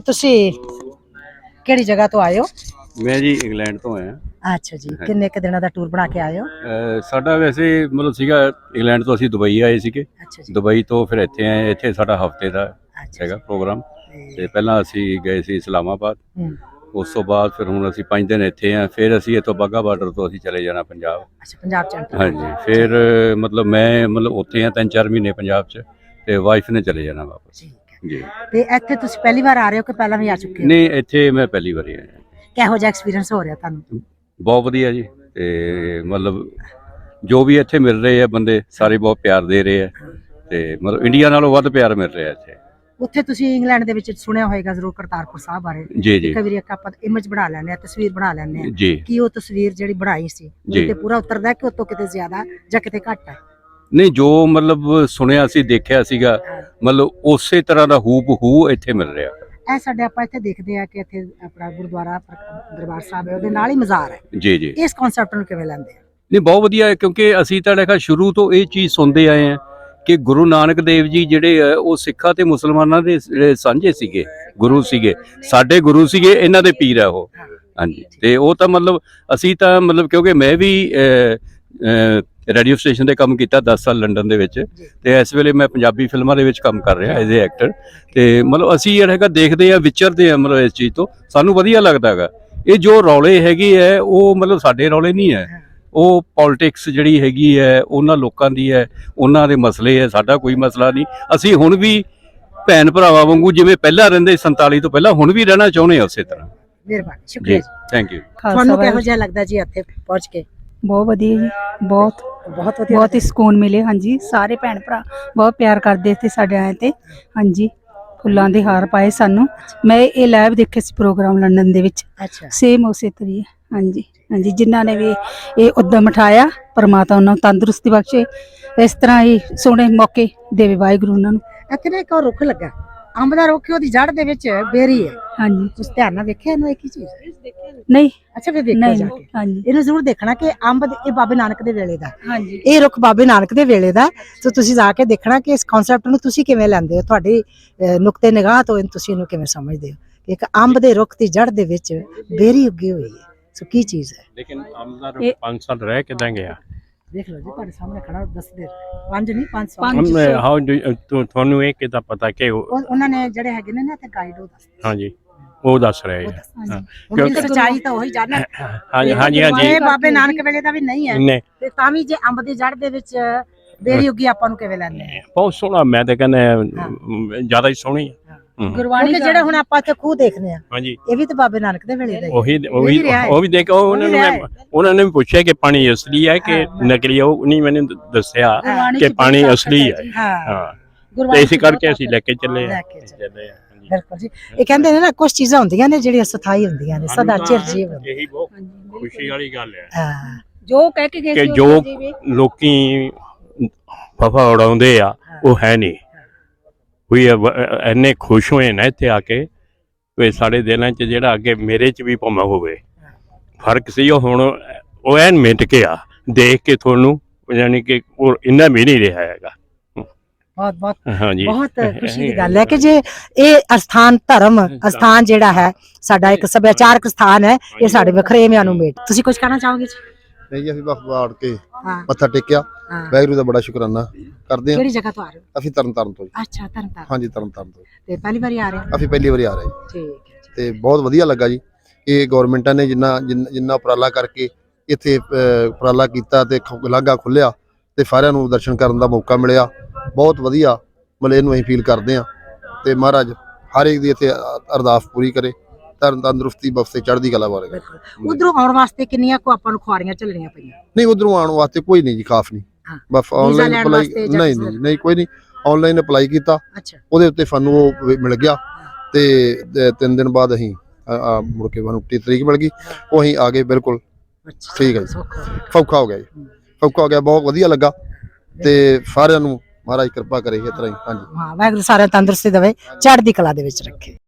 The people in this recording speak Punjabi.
कि तुसी केड़ी जगह तो आए हो? मैं जी इंग्लैंड तो आया। अच्छा जी, किन्ने क दिनों दा टूर बना के आए हो? ਸਾਡਾ ਵੈਸੇ ਮਤਲਬ ਸੀਗਾ ਇੰਗਲੈਂਡ ਤੋਂ ਅਸੀਂ ਦੁਬਈ ਆਏ ਸੀਗੇ। अच्छा जी। ਦੁਬਈ ਤੋਂ ਫਿਰ ਇੱਥੇ ਆਏ। ਇੱਥੇ ਸਾਡਾ ਹਫਤੇ ਦਾ अच्छा ਹੈਗਾ जी। ਪ੍ਰੋਗਰਾਮ। ਤੇ ਪਹਿਲਾਂ ਅਸੀਂ ਗਏ ਸੀ ਇਸਲਾਮਾਬਾਦ। ਉਸ ਤੋਂ ਬਾਅਦ ਫਿਰ ਹੁਣ ਅਸੀਂ 5 ਦਿਨ ਇੱਥੇ ਆ। ਫਿਰ ਅਸੀਂ ਇੱਥੋਂ ਬਾਘਾ ਬਾਰਡਰ ਤੋਂ ਅਸੀਂ ਚਲੇ ਜਾਣਾ ਪੰਜਾਬ। अच्छा, पंजाब च एंटर ਹਾਂਜੀ, ਫਿਰ ਮਤਲਬ ਮੈਂ ਮਤਲਬ ਉੱਥੇ ਆ 3-4 ਮਹੀਨੇ ਪੰਜਾਬ 'ਚ ਤੇ ਵਾਈਫ ਨੇ ਚਲੇ ਜਾਣਾ ਵਾਪਸ ਜੀ। ਤੇ ਇੱਥੇ ਤੁਸੀਂ ਪਹਿਲੀ ਵਾਰ ਆ ਰਹੇ ਹੋ ਕਿ ਪਹਿਲਾਂ ਵੀ ਆ ਚੁੱਕੇ ਹੋ? ਨਹੀਂ, ਇੱਥੇ ਮੈਂ ਪਹਿਲੀ ਵਾਰੀ ਆਇਆ। ਕਿਹੋ ਜਿਹਾ ਐਕਸਪੀਰੀਅੰਸ ਹੋ ਰਿਹਾ ਤੁਹਾਨੂੰ? ਬਹੁਤ ਵਧੀਆ ਜੀ। ਤੇ ਮਤਲਬ ਜੋ ਵੀ ਇੱਥੇ ਮਿਲ ਰਹੇ ਆ ਬੰਦੇ ਸਾਰੇ ਬਹੁਤ ਪਿਆਰ ਦੇ ਰਹੇ ਆ ਤੇ ਮਤਲਬ ਇੰਡੀਆ ਨਾਲੋਂ ਵੱਧ ਪਿਆਰ ਮਿਲ ਰਿਹਾ ਇੱਥੇ। ਉੱਥੇ ਤੁਸੀਂ ਇੰਗਲੈਂਡ ਦੇ ਵਿੱਚ ਸੁਣਿਆ ਹੋਏਗਾ ਜ਼ਰੂਰ ਕਰਤਾਰਪੁਰ ਸਾਹਿਬ ਬਾਰੇ। ਜੀ ਜੀ ਕਈ ਵਾਰੀ ਇੱਕ ਆਪਾਂ ਇਮੇਜ ਬਣਾ ਲੈਂਦੇ ਆ, ਤਸਵੀਰ ਬਣਾ ਲੈਂਦੇ ਆ ਜੀ। ਕਿ ਉਹ ਤਸਵੀਰ ਜਿਹੜੀ ਬਣਾਈ ਸੀ ਜੀ। ਤੇ ਪੂਰਾ ਉਤਰਦਾ ਕਿ ਉਤੋਂ ਕਿਤੇ ਜ਼ਿਆਦਾ ਜਾਂ ਕਿਤੇ ਘੱਟ ਹੈ? ਨਹੀਂ, ਜੋ ਮਤਲਬ ਸੁਣਿਆ ਸੀ ਦੇਖਿਆ ਸੀਗਾ ਮਤਲਬ ਉਸੇ ਤਰ੍ਹਾਂ ਦਾ ਹੂਬ ਹੂ ਇੱਥੇ ਮਿਲ ਰਿਹਾ। ਇਹ ਸਾਡੇ ਆਪਾਂ ਇੱਥੇ ਦੇਖਦੇ ਆ ਕਿ ਇੱਥੇ ਆਪਣਾ ਗੁਰਦੁਆਰਾ ਦਰਬਾਰ ਸਾਹਿਬ ਹੈ, ਉਹਦੇ ਨਾਲ ਹੀ ਮਜ਼ਾਰ ਹੈ। ਜੀ ਜੀ। ਇਸ ਕਨਸੈਪਟ ਨੂੰ ਕਿਵੇਂ ਲੈਂਦੇ ਆ? ਨਹੀਂ, ਬਹੁਤ ਵਧੀਆ ਹੈ ਕਿਉਂਕਿ ਅਸੀਂ ਤਾਂ ਦੇਖਾ ਸ਼ੁਰੂ ਤੋਂ ਇਹ ਚੀਜ਼ ਸੁਣਦੇ ਆਏ ਆ ਕਿ ਗੁਰੂ ਨਾਨਕ ਦੇਵ ਜੀ ਜਿਹੜੇ ਆ ਉਹ ਸਿੱਖਾਂ ਤੇ ਮੁਸਲਮਾਨਾਂ ਦੇ ਜਿਹੜੇ ਸਾਂਝੇ ਸੀਗੇ ਗੁਰੂ ਸੀਗੇ, ਸਾਡੇ ਗੁਰੂ ਸੀਗੇ, ਇਹਨਾਂ ਦੇ ਪੀਰ ਆ ਉਹ। ਹਾਂਜੀ, ਤੇ ਉਹ ਤਾਂ ਮਤਲਬ ਅਸੀਂ ਤਾਂ ਮਤਲਬ ਕਿਉਂਕਿ ਮੈਂ ਵੀ ਰੇਡੀਓ ਸਟੇਸ਼ਨ ਤੇ ਕੰਮ ਕੀਤਾ 10 ਸਾਲ ਲੰਡਨ ਦੇ ਵਿੱਚ ਤੇ ਇਸ ਵੇਲੇ ਮੈਂ ਪੰਜਾਬੀ ਫਿਲਮਾਂ ਦੇ ਵਿੱਚ ਕੰਮ ਕਰ ਰਿਹਾ ਐਜ਼ ਏ ਐਕਟਰ। ਤੇ ਮਤਲਬ ਅਸੀਂ ਜਿਹੜਾ ਹੈਗਾ ਦੇਖਦੇ ਆ, ਵਿਚਰਦੇ ਆ ਮਤਲਬ ਇਸ ਚੀਜ਼ ਤੋਂ ਸਾਨੂੰ ਵਧੀਆ ਲੱਗਦਾ ਹੈਗਾ। ਇਹ ਜੋ ਰੌਲੇ ਹੈਗੇ ਹੈ ਉਹ ਮਤਲਬ ਸਾਡੇ ਰੌਲੇ ਨਹੀਂ ਹੈ, ਉਹ ਪੋਲਿਟਿਕਸ ਜਿਹੜੀ ਹੈਗੀ ਹੈ ਉਹਨਾਂ ਲੋਕਾਂ ਦੀ ਹੈ, ਉਹਨਾਂ ਦੇ ਮਸਲੇ ਹੈ, ਸਾਡਾ ਕੋਈ ਮਸਲਾ ਨਹੀਂ। ਅਸੀਂ ਹੁਣ ਵੀ ਭੈਣ ਭਰਾਵਾਂ ਵਾਂਗੂ ਜਿਵੇਂ ਪਹਿਲਾਂ ਰਹਿੰਦੇ 47 ਤੋਂ ਪਹਿਲਾਂ ਹੁਣ ਵੀ ਰਹਿਣਾ ਚਾਹੁੰਦੇ ਹਾਂ ਉਸੇ ਤਰ੍ਹਾਂ। ਮਿਹਰਬਾਨੀ, ਸ਼ੁਕਰੀਆ ਜੀ। Thank you. ਤੁਹਾਨੂੰ ਕਿਹੋ ਜਿਹਾ ਲੱਗਦਾ ਜੀ ਇੱਥੇ ਪਹੁੰਚ ਕੇ? बहुत वधिया जी, बहुत ਵਧੀਆ बहुत ही सुकून मिले। हाँ जी, सारे भैन भरा बहुत प्यार करते थे साडे आए थे। हाँ जी, फुल्लां दे हार पाए सानू। मैं ये लाइव देखे सी प्रोग्राम लंडन दे विच, अच्छा सेम उसे तरीके। हाँ जी, हाँ जी, जिन्हां ने भी ये उद्यम उठाया परमात्मा उन्हां नूं तंदुरुस्ती बख्शे, इस तरह ही सोहणे मौके देवे वाहिगुरू उन्हां नूं। ਇੱਥੇ ਨਾ ਇੱਕ ਹੋਰ ਰੁੱਖ ਲੱਗਾ, ਅੰਬ ਦਾ ਰੁੱਖ, ਉਹਦੀ ਜੜ ਦੇ ਵਿੱਚ ਬੇਰੀ ਹੈ। हाँ जी, ਤੁਸੀਂ ਧਿਆਨ ਨਾਲ ਵੇਖਿਆ ਇਹਨੂੰ? ਇੱਕ ਹੀ ਚੀਜ਼ नहीं ਅੱਛਾ ਫਿਰ ਦੇਖਿਆ ਜਾ नहीं, ਕੇ हाँ जी, ਇਹਨੂੰ ਜ਼ਰੂਰ ਦੇਖਣਾ ਕਿ ਅੰਬ ਇਹ ਬਾਬੇ ਨਾਨਕ ਦੇ ਵੇਲੇ ਦਾ, हाँ जी, ਇਹ ਰੁੱਖ ਬਾਬੇ ਨਾਨਕ ਦੇ ਵੇਲੇ ਦਾ। ਸੋ ਤੁਸੀਂ ਜਾ ਕੇ ਦੇਖਣਾ ਕਿ ਇਸ ਕਨਸੈਪਟ ਨੂੰ ਤੁਸੀਂ ਕਿਵੇਂ ਲੈਂਦੇ ਹੋ, ਤੁਹਾਡੀ ਨੁਕਤੇ ਨਿਗਾਹ ਤੋਂ ਤੁਸੀਂ ਇਹਨੂੰ ਕਿਵੇਂ ਸਮਝਦੇ ਹੋ ਕਿ ਇੱਕ ਅੰਬ ਦੇ ਰੁੱਖ ਦੀ ਜੜ ਦੇ ਵਿੱਚ ਬੇਰੀ ਉੱਗੀ ਹੋਈ ਹੈ। ਸੋ ਕੀ ਚੀਜ਼ ਹੈ? ਲੇਕਿਨ ਅੰਬ ਦਾ ਰੁੱਖ 5 ਸਾਲ ਰਹਿ ਕਿਦਾਂ ਗਿਆ? ਦੇਖ ਲਓ ਜੀ, ਤੁਹਾਡੇ ਸਾਹਮਣੇ ਖੜਾ ਦੱਸਦੇ 5 ਨਹੀਂ 500। ਤੁਹਾਨੂੰ ਇਹ ਕਿਦਾਂ ਪਤਾ ਕਿ ਉਹਨਾਂ ਨੇ ਜਿਹੜੇ ਹੈਗੇ ਨੇ ਨਾ ਤੇ ਗਾਈਡ ਉਹ ਦੱਸਦੇ। ਹਾਂਜੀ, ਉਹ ਦੱਸ ਰਹੇ ਆ। ਕਿਉਂਕਿ ਸੱਚਾਈ ਤਾਂ ਉਹੀ ਜਾਣਦਾ। ਹਾਂਜੀ ਹਾਂਜੀ ਹਾਂਜੀ। ਇਹ ਬਾਬੇ ਨਾਨਕ ਵੇਲੇ ਦਾ ਵੀ ਨਹੀਂ ਹੈ ਨਹੀਂ, ਤੇ ਤਾਂ ਵੀ ਜੇ ਅੰਬ ਦੀ ਜੜ ਦੇ ਵਿੱਚ ਬੇਰੀ ਉੱਗੀ ਆਪਾਂ ਨੂੰ ਕਿਵੇਂ ਲੈਂਦੇ ਆ? ਬਹੁਤ ਸੋਹਣਾ। ਮੈਂ ਤਾਂ ਕਹਿੰਦਾ ਜ਼ਿਆਦਾ ਹੀ ਸੋਹਣੀ ਹੈ। ਗੁਰਬਾਣੀ ਜਿਹੜੇ ਹੁਣ ਆਪਾਂ ਇੱਥੇ ਖੂਹ ਦੇਖਦੇ ਆ, ਹਾਂਜੀ, ਇਹ ਵੀ ਤਾਂ ਬਾਬੇ ਨਾਨਕ ਦੇ ਵੇਲੇ ਦਾ ਹੀ। ਉਹ ਵੀ ਦੇਖੋ। ਉਹਨਾਂ ਨੇ ਵੀ ਪੁੱਛਿਆ ਕਿ ਪਾਣੀ ਅਸਲੀ ਹੈ ਕਿ ਨਕਲੀ? ਉਹ ਨਹੀਂ ਮੈਨੂੰ ਦੱਸਿਆ ਕਿ ਪਾਣੀ ਅਸਲੀ ਹੈ। ਹਾਂ, ਇਸੇ ਕਰਕੇ ਅਸੀਂ ਲੈ ਕੇ ਚੱਲੇ ਆ। ਬਿਲਕੁਲ ਜੀ। ਇਹ ਕਹਿੰਦੇ ਨੇ ਨਾ ਕੁਝ ਚੀਜ਼ਾਂ ਹੁੰਦੀਆਂ ਨੇ ਜਿਹੜੀਆਂ ਸਥਾਈ ਹੁੰਦੀਆਂ ਨੇ, ਸਦਾ ਚਿਰਜੀਵ। ਇਹੀ ਬਹੁਤ ਖੁਸ਼ੀ ਵਾਲੀ ਗੱਲ ਹੈ ਹਾਂ, जो कह के गए ਕਿ सी ਜੋ उस जी भी। ਲੋਕੀ ਫਫਾ ਉਡਾਉਂਦੇ ਆ ਉਹ ਹੈ ਨਹੀਂ। ਵੀ ਇੰਨੇ ਖੁਸ਼ ਹੋਏ ਨਾ ਇੱਥੇ ਆ ਕੇ ਤੇ ਸਾਡੇ ਦਿਲਾਂ 'ਚ ਜਿਹੜਾ ਅੱਗੇ ਮੇਰੇ 'ਚ ਵੀ ਭਾਵੇਂ ਹੋਵੇ ਫਰਕ ਸੀ, ਉਹ ਹੁਣ ਉਹ ਐਨ ਮਿਟ ਕੇ ਆ ਦੇਖ ਕੇ ਤੁਹਾਨੂੰ, ਯਾਨੀ ਕਿ ਉਹ ਇੰਨਾ ਵੀ ਨਹੀਂ ਰਿਹਾ ਹੈਗਾ। ਬਹੁਤ ਬਹੁਤ ਹਾਂਜੀ, ਬਹੁਤ ਖੁਸ਼ੀ ਦੀ ਗੱਲ ਹੈ ਕਿ ਜੇ ਇਹ ਅਸਥਾਨ ਧਰਮ ਅਸਥਾਨ ਜਿਹੜਾ ਹੈ ਸਾਡਾ ਇੱਕ ਸੱਭਿਆਚਾਰਕ ਸਥਾਨ ਹੈ, ਇਹ ਸਾਡੇ ਵਖਰੇਵਿਆਂ ਨੂੰ ਮੇਟ। ਤੁਸੀਂ ਕੁਝ ਕਹਿਣਾ ਚਾਹੋਗੇ ਜੀ? ਨਹੀਂ ਜੀ, ਅਸੀਂ ਬਸ ਬਾੜ ਕੇ ਹਾਂ ਮੱਥਾ ਟੇਕਿਆ, ਹਾਂ। ਵਾਹਿਗੁਰੂ ਦਾ ਬੜਾ ਸ਼ੁਕਰਾਨਾ ਕਰਦੇ ਹਾਂ। ਕਿਹੜੀ ਜਗ੍ਹਾ ਤੋਂ ਆ ਰਹੇ ਹੋ? ਅਸੀਂ ਤਰਨਤਾਰਨ ਤੋਂ ਜੀ। ਅੱਛਾ, ਤਰਨਤਾਰਨ। ਹਾਂਜੀ, ਤਰਨਤਾਰਨ ਤੋਂ। ਤੇ ਪਹਿਲੀ ਵਾਰੀ ਆ ਰਹੇ ਹੋ? ਅਸੀਂ ਪਹਿਲੀ ਵਾਰੀ ਆ ਰਹੇ ਜੀ ਠੀਕ ਹੈ। ਤੇ ਬਹੁਤ ਵਧੀਆ ਲੱਗਾ ਜੀ। ਇਹ ਗਵਰਨਮੈਂਟਾਂ ਨੇ ਜਿੰਨਾ ਉਪਰਾਲਾ ਕਰਕੇ ਇੱਥੇ ਉਪਰਾਲਾ ਕੀਤਾ ਤੇ ਲਾਗਾ ਖੁੱਲਿਆ ਤੇ ਸਾਰਿਆਂ ਨੂੰ ਦਰਸ਼ਨ ਕਰਨ ਦਾ ਮੌਕਾ ਮਿਲਿਆ। ਬਹੁਤ ਵਧੀਆ, ਮਤਲਬ ਇਹਨੂੰ ਅਸੀਂ ਫੀਲ ਕਰਦੇ ਹਾਂ ਤੇ ਮਹਾਰਾਜ ਹਰ ਇੱਕ ਦੀ ਇੱਥੇ ਅਰਦਾਸ ਪੂਰੀ ਕਰੇ, ਤੰਦਰੁਸਤੀ ਬਖਸ਼ੇ, ਚੜ੍ਹਦੀ ਕਲਾ ਵਾਲੇ। ਉਧਰੋਂ ਆਉਣ ਵਾਸਤੇ ਕਿੰਨੀਆਂ ਕੋ ਆਪਾਂ ਨੂੰ ਖੁਆਰੀਆਂ ਚੱਲਣੀਆਂ ਪਈਆਂ? ਨਹੀਂ, ਉਧਰੋਂ ਆਉਣ ਵਾਸਤੇ ਕੋਈ ਨਹੀਂ ਜੀ, ਖਾਸ ਨਹੀਂ। ਬਸ ਆਨਲਾਈਨ ਅਪਲਾਈ, ਨਹੀਂ ਨਹੀਂ ਨਹੀਂ ਕੋਈ ਨਹੀਂ, ਆਨਲਾਈਨ ਅਪਲਾਈ ਕੀਤਾ, ਅੱਛਾ, ਉਹਦੇ ਉੱਤੇ ਸਾਨੂੰ ਉਹ ਮਿਲ ਗਿਆ ਤੇ 3 ਦਿਨ ਬਾਅਦ ਅਸੀਂ ਮੁੜ ਕੇ ਸਾਨੂੰ ਤਰੀਕ ਮਿਲ ਗਈ, ਉਹ ਅਸੀਂ ਆ ਗਏ। ਬਿਲਕੁਲ ਠੀਕ ਹੈ ਜੀ, ਸੌਖਾ ਹੋ ਗਿਆ ਜੀ, ਸੌਖਾ ਹੋ ਗਿਆ। ਬਹੁਤ ਵਧੀਆ ਲੱਗਾ ਤੇ ਸਾਰਿਆਂ ਨੂੰ ਮਹਾਰਾਜ ਕਿਰਪਾ ਕਰੇ ਇਸ ਤਰ੍ਹਾਂ ਹੀ। ਹਾਂਜੀ, ਹਾਂ, ਵਾਹਿਗੁਰੂ ਸਾਰਿਆਂ ਤੰਦਰੁਸਤੀ ਦੇਵੇ, ਚੜ੍ਹਦੀ ਕਲਾ ਦੇ ਵਿੱਚ ਰੱਖੇ।